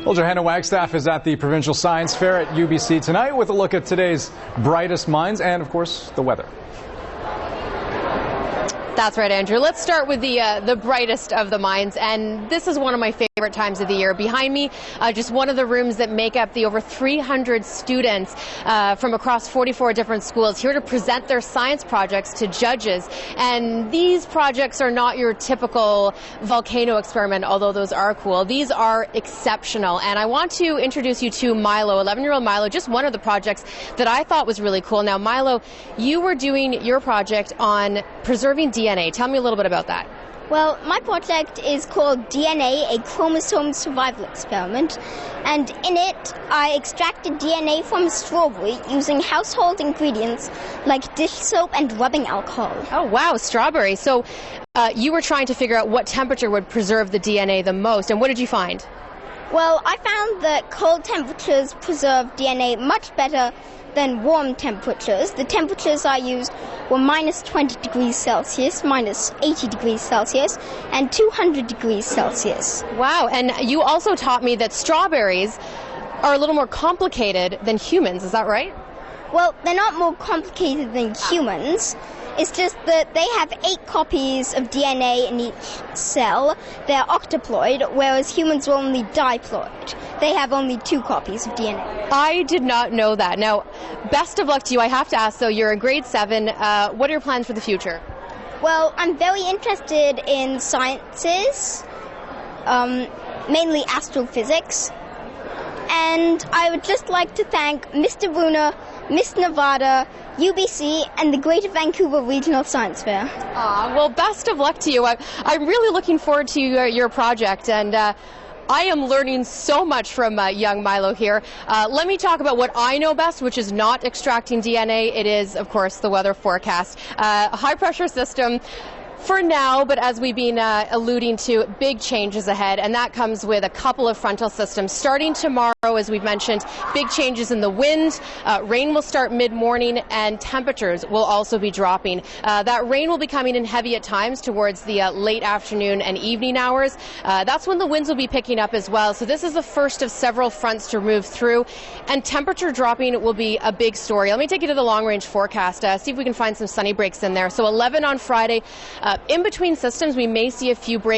Well, Johanna Wagstaff is at the Provincial Science Fair at UBC tonight with a look at today's brightest minds and, of course, the weather. That's right, Andrew. Let's start with the brightest of the minds, and this is one of my favorite times of the year. Behind me, just one of the rooms that make up the over 300 students from across 44 different schools here to present their science projects to judges. And these projects are not your typical volcano experiment, although those are cool. These are exceptional, and I want to introduce you to Milo, 11-year-old Milo, just one of the projects that I thought was really cool. Now, Milo, you were doing your project on preserving DNA. Tell me a little bit about that. Well, my project is called DNA, a chromosome survival experiment, and in it I extracted DNA from a strawberry using household ingredients like dish soap and rubbing alcohol. Oh wow, strawberry. So you were trying to figure out what temperature would preserve the DNA the most, and what did you find? Well, I found that cold temperatures preserve DNA much better than warm temperatures. The temperatures I used were minus 20 degrees Celsius, minus 80 degrees Celsius, and 200 degrees Celsius. Wow, and you also taught me that strawberries are a little more complicated than humans, is that right? Well, they're not more complicated than humans. It's just that they have 8 copies of DNA in each cell. They're octoploid, whereas humans are only diploid. They have only 2 copies of DNA. I did not know that. Now, best of luck to you. I have to ask, though, you're in grade 7. What are your plans for the future? Well, I'm very interested in sciences, mainly astrophysics. And I would just like to thank Mr. Bruner, Miss Nevada, UBC, and the Greater Vancouver Regional Science Fair. Well, best of luck to you. I'm really looking forward to your project, and I am learning so much from young Milo here. Let me talk about what I know best, which is not extracting DNA. It is, of course, the weather forecast. A high-pressure system for now, but as we've been alluding to, big changes ahead, and that comes with a couple of frontal systems. Starting tomorrow, as we've mentioned, big changes in the wind. Rain will start mid-morning, and temperatures will also be dropping. That rain will be coming in heavy at times towards the late afternoon and evening hours. That's when the winds will be picking up as well. So this is the first of several fronts to move through, and temperature dropping will be a big story. Let me take you to the long-range forecast, see if we can find some sunny breaks in there. So 11 on Friday. In between systems, we may see a few breaks